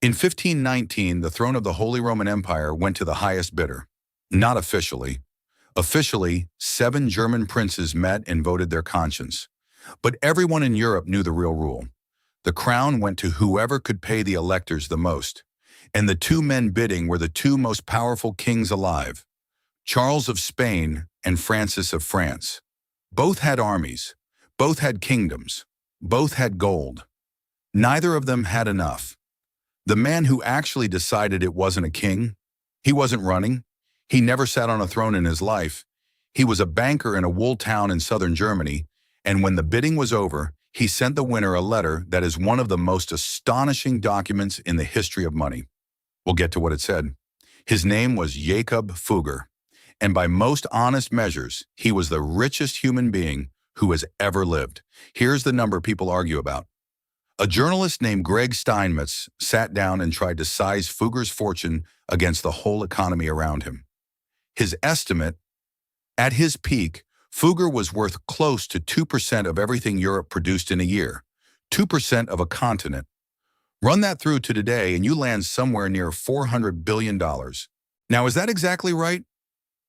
In 1519, the throne of the Holy Roman Empire went to the highest bidder. Not officially. Officially, 7 German princes met and voted their conscience. But everyone in Europe knew the real rule. The crown went to whoever could pay the electors the most. And the 2 men bidding were the 2 most powerful kings alive, Charles of Spain and Francis of France. Both had armies. Both had kingdoms. Both had gold. Neither of them had enough. The man who actually decided it wasn't a king, he wasn't running, he never sat on a throne in his life. He was a banker in a wool town in southern Germany, and when the bidding was over, he sent the winner a letter that is one of the most astonishing documents in the history of money. We'll get to what it said. His name was Jakob Fugger, and by most honest measures, he was the richest human being who has ever lived. Here's the number people argue about. A journalist named Greg Steinmetz sat down and tried to size Fugger's fortune against the whole economy around him. His estimate, at his peak, Fugger was worth close to 2% of everything Europe produced in a year, 2% of a continent. Run that through to today and you land somewhere near $400 billion. Now, is that exactly right?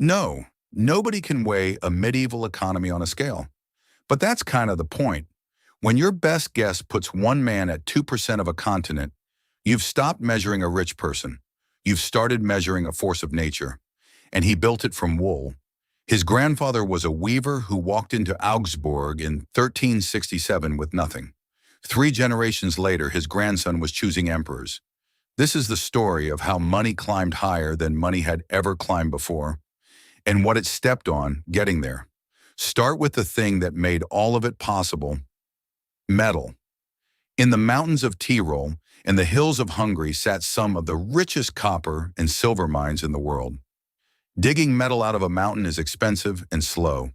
No, nobody can weigh a medieval economy on a scale. But that's kind of the point. When your best guess puts one man at 2% of a continent, you've stopped measuring a rich person. You've started measuring a force of nature. And he built it from wool. His grandfather was a weaver who walked into Augsburg in 1367 with nothing. 3 generations later, his grandson was choosing emperors. This is the story of how money climbed higher than money had ever climbed before, and what it stepped on getting there. Start with the thing that made all of it possible: metal. In the mountains of Tyrol and the hills of Hungary sat some of the richest copper and silver mines in the world. Digging metal out of a mountain is expensive and slow.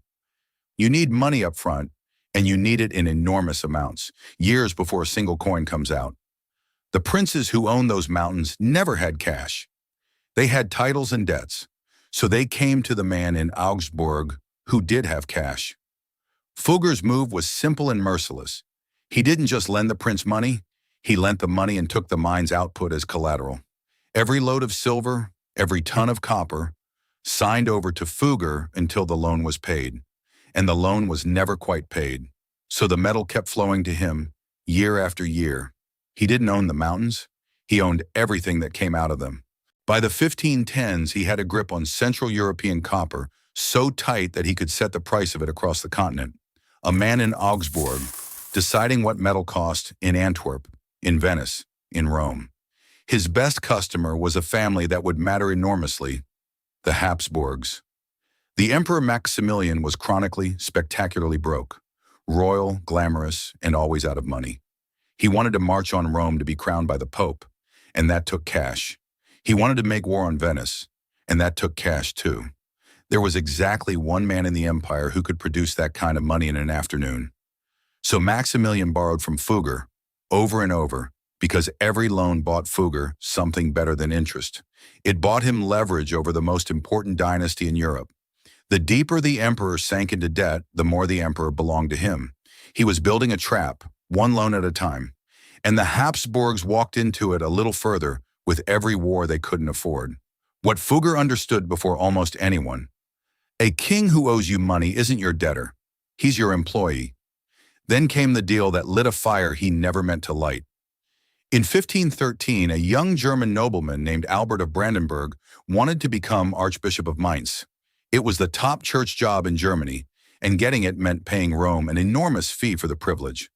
You need money up front, and you need it in enormous amounts, years before a single coin comes out. The princes who owned those mountains never had cash. They had titles and debts, so they came to the man in Augsburg who did have cash. Fugger's move was simple and merciless. He didn't just lend the prince money, he lent the money and took the mine's output as collateral. Every load of silver, every ton of copper, signed over to Fugger until the loan was paid. And the loan was never quite paid. So the metal kept flowing to him, year after year. He didn't own the mountains, he owned everything that came out of them. By the 1510s, he had a grip on Central European copper so tight that he could set the price of it across the continent. A man in Augsburg, deciding what metal cost in Antwerp, in Venice, in Rome. His best customer was a family that would matter enormously: the Habsburgs. The Emperor Maximilian was chronically, spectacularly broke, royal, glamorous, and always out of money. He wanted to march on Rome to be crowned by the Pope, and that took cash. He wanted to make war on Venice, and that took cash too. There was exactly one man in the empire who could produce that kind of money in an afternoon. So Maximilian borrowed from Fugger, over and over, because every loan bought Fugger something better than interest. It bought him leverage over the most important dynasty in Europe. The deeper the emperor sank into debt, the more the emperor belonged to him. He was building a trap, one loan at a time. And the Habsburgs walked into it a little further with every war they couldn't afford. What Fugger understood before almost anyone: a king who owes you money isn't your debtor. He's your employee. Then came the deal that lit a fire he never meant to light. In 1513, a young German nobleman named Albert of Brandenburg wanted to become Archbishop of Mainz. It was the top church job in Germany, and getting it meant paying Rome an enormous fee for the privilege.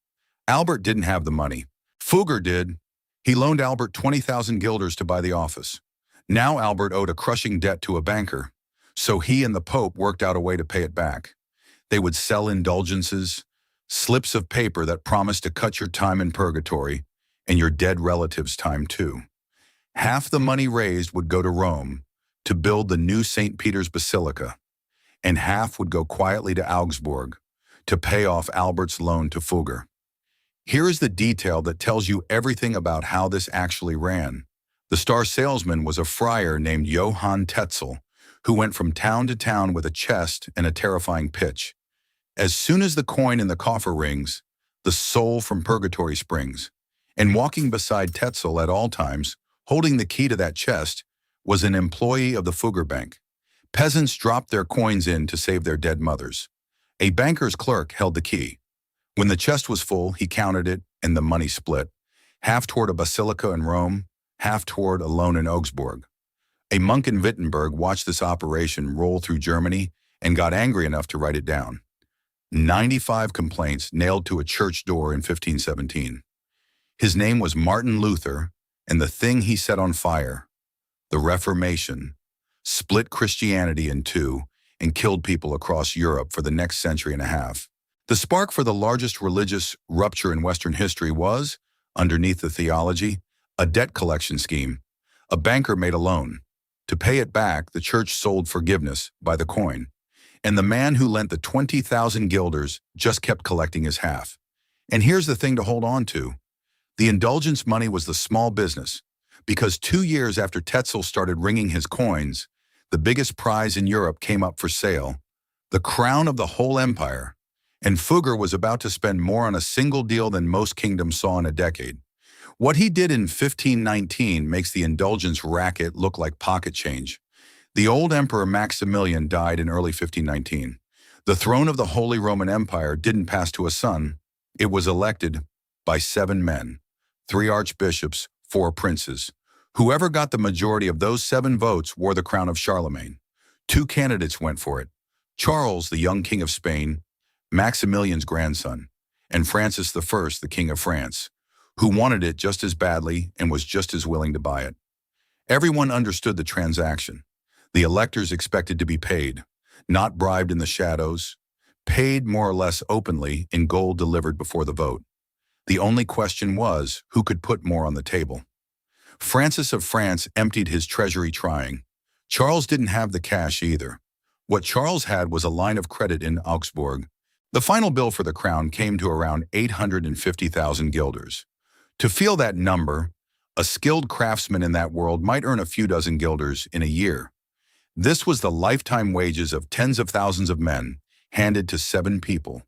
Albert didn't have the money. Fugger did. He loaned Albert 20,000 guilders to buy the office. Now Albert owed a crushing debt to a banker, so he and the Pope worked out a way to pay it back. They would sell indulgences, slips of paper that promised to cut your time in purgatory, and your dead relatives' time too. Half the money raised would go to Rome to build the new St. Peter's Basilica, and half would go quietly to Augsburg to pay off Albert's loan to Fugger. Here is the detail that tells you everything about how this actually ran. The star salesman was a friar named Johann Tetzel, who went from town to town with a chest and a terrifying pitch. As soon as the coin in the coffer rings, the soul from purgatory springs, And walking beside Tetzel at all times, holding the key to that chest, was an employee of the Fugger Bank. Peasants dropped their coins in to save their dead mothers. A banker's clerk held the key. When the chest was full, he counted it, and the money split, half toward a basilica in Rome, half toward a loan in Augsburg. A monk in Wittenberg watched this operation roll through Germany and got angry enough to write it down. 95 complaints nailed to a church door in 1517. His name was Martin Luther, and the thing he set on fire, the Reformation, split Christianity in two and killed people across Europe for the next century and a half. The spark for the largest religious rupture in Western history was, underneath the theology, a debt collection scheme. A banker made a loan. To pay it back, the church sold forgiveness by the coin. And the man who lent the 20,000 guilders just kept collecting his half. And here's the thing to hold on to. The indulgence money was the small business, because 2 years after Tetzel started ringing his coins, the biggest prize in Europe came up for sale, the crown of the whole empire, and Fugger was about to spend more on a single deal than most kingdoms saw in a decade. What he did in 1519 makes the indulgence racket look like pocket change. The old Emperor Maximilian died in early 1519. The throne of the Holy Roman Empire didn't pass to a son. It was elected by 7 men, 3 archbishops, 4 princes. Whoever got the majority of those 7 votes wore the crown of Charlemagne. 2 candidates went for it: Charles, the young king of Spain, Maximilian's grandson, and Francis I, the king of France, who wanted it just as badly and was just as willing to buy it. Everyone understood the transaction. The electors expected to be paid, not bribed in the shadows, paid more or less openly in gold delivered before the vote. The only question was, who could put more on the table? Francis of France emptied his treasury trying. Charles didn't have the cash either. What Charles had was a line of credit in Augsburg. The final bill for the crown came to around 850,000 guilders. To feel that number, a skilled craftsman in that world might earn a few dozen guilders in a year. This was the lifetime wages of tens of thousands of men, handed to 7 people,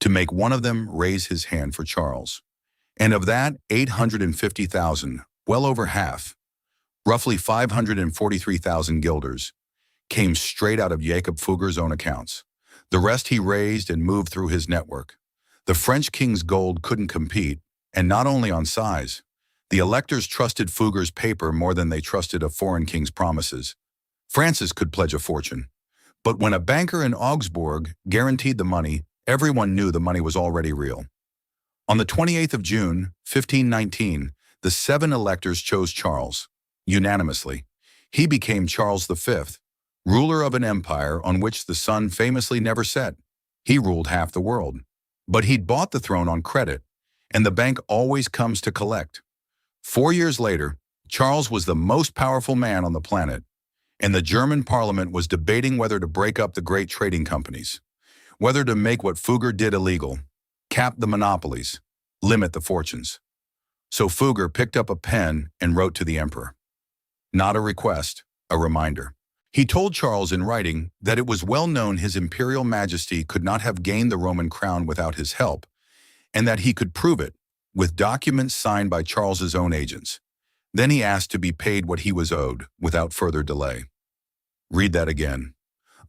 to make one of them raise his hand for Charles. And of that 850,000, well over half, roughly 543,000 guilders, came straight out of Jakob Fugger's own accounts. The rest he raised and moved through his network. The French king's gold couldn't compete, and not only on size. The electors trusted Fugger's paper more than they trusted a foreign king's promises. Francis could pledge a fortune. But when a banker in Augsburg guaranteed the money, everyone knew the money was already real. On the 28th of June, 1519, the 7 electors chose Charles, unanimously. He became Charles V, ruler of an empire on which the sun famously never set. He ruled half the world. But he'd bought the throne on credit, and the bank always comes to collect. 4 years later, Charles was the most powerful man on the planet, and the German parliament was debating whether to break up the great trading companies, whether to make what Fugger did illegal, cap the monopolies, limit the fortunes. So Fugger picked up a pen and wrote to the emperor. Not a request, a reminder. He told Charles in writing that it was well known His Imperial Majesty could not have gained the Roman crown without his help, and that he could prove it with documents signed by Charles's own agents. Then he asked to be paid what he was owed without further delay. Read that again.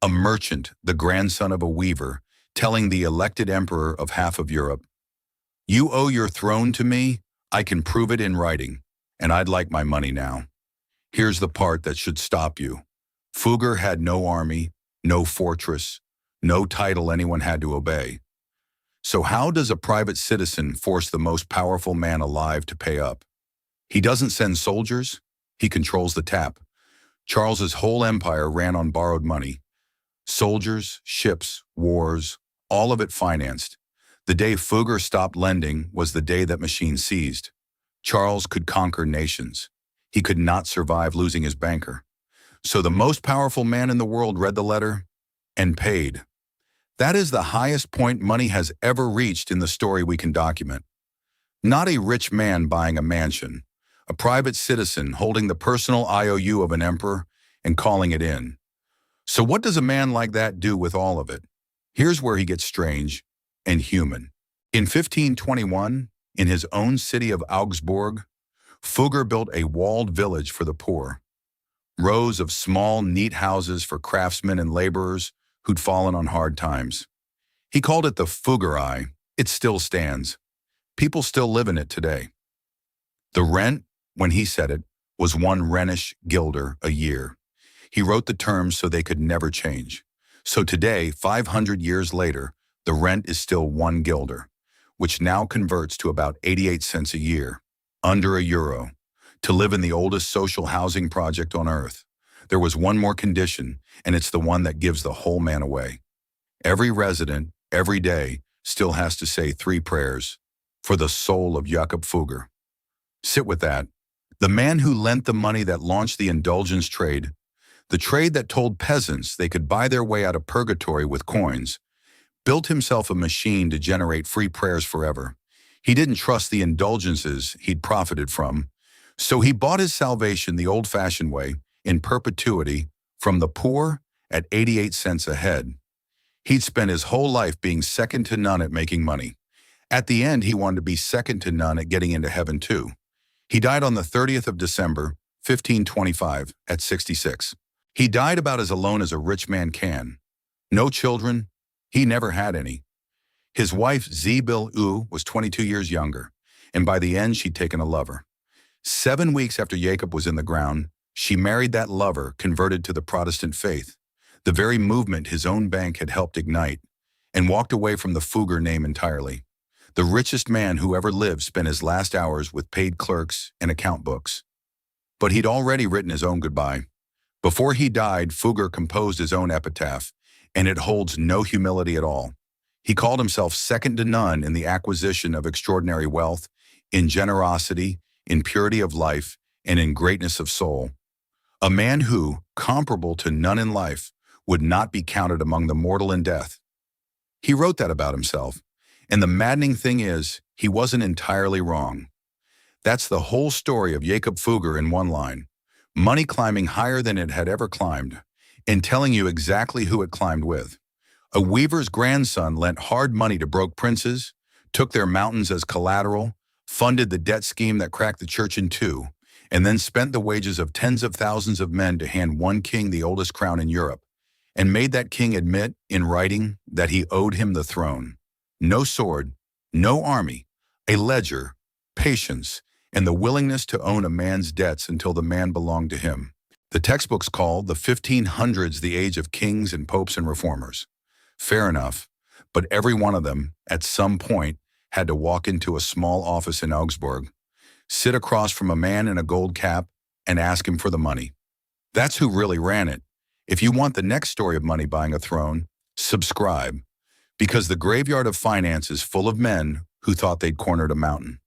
A merchant, the grandson of a weaver, telling the elected emperor of half of Europe, "You owe your throne to me, I can prove it in writing, and I'd like my money now." Here's the part that should stop you. Fugger had no army, no fortress, no title anyone had to obey. So how does a private citizen force the most powerful man alive to pay up? He doesn't send soldiers, he controls the tap. Charles's whole empire ran on borrowed money. Soldiers, ships, wars, all of it financed. The day Fugger stopped lending was the day that machine seized. Charles could conquer nations. He could not survive losing his banker. So the most powerful man in the world read the letter and paid. That is the highest point money has ever reached in the story we can document. Not a rich man buying a mansion, a private citizen holding the personal IOU of an emperor and calling it in. So what does a man like that do with all of it? Here's where he gets strange and human. In 1521, In his own city of Augsburg, Fugger built a walled village for the poor. Rows of small, neat houses for craftsmen and laborers who'd fallen on hard times. He called it the Fuggerei. It still stands. People still live in it today. The rent, when he said it, was 1 Rhenish guilder a year. He wrote the terms so they could never change. So today, 500 years later, the rent is still 1 guilder, which now converts to about 88 cents a year, under €1, to live in the oldest social housing project on earth. There was one more condition, and it's the one that gives the whole man away. Every resident, every day, still has to say 3 prayers for the soul of Jakob Fugger. Sit with that. The man who lent the money that launched the indulgence trade, the trade that told peasants they could buy their way out of purgatory with coins, built himself a machine to generate free prayers forever. He didn't trust the indulgences he'd profited from, so he bought his salvation the old-fashioned way, in perpetuity, from the poor at 88 cents a head. He'd spent his whole life being second to none at making money. At the end, he wanted to be second to none at getting into heaven too. He died on the 30th of December, 1525, at 66. He died about as alone as a rich man can. No children. He never had any. His wife, Sibyl was 22 years younger, and by the end she'd taken a lover. 7 weeks after Jakob was in the ground, she married that lover, converted to the Protestant faith, the very movement his own bank had helped ignite, and walked away from the Fugger name entirely. The richest man who ever lived spent his last hours with paid clerks and account books. But he'd already written his own goodbye. Before he died, Fugger composed his own epitaph, and it holds no humility at all. He called himself second to none in the acquisition of extraordinary wealth, in generosity, in purity of life, and in greatness of soul. A man who, comparable to none in life, would not be counted among the mortal in death. He wrote that about himself, and the maddening thing is, he wasn't entirely wrong. That's the whole story of Jakob Fugger in one line. Money climbing higher than it had ever climbed, and telling you exactly who it climbed with. A weaver's grandson lent hard money to broke princes, took their mountains as collateral, funded the debt scheme that cracked the church in two, and then spent the wages of tens of thousands of men to hand one king the oldest crown in Europe, and made that king admit, in writing, that he owed him the throne. No sword, no army, a ledger, patience, and the willingness to own a man's debts until the man belonged to him. The textbooks call the 1500s the age of kings and popes and reformers. Fair enough, but every one of them, at some point, had to walk into a small office in Augsburg, sit across from a man in a gold cap, and ask him for the money. That's who really ran it. If you want the next story of money buying a throne, subscribe, because the graveyard of finance is full of men who thought they'd cornered a mountain.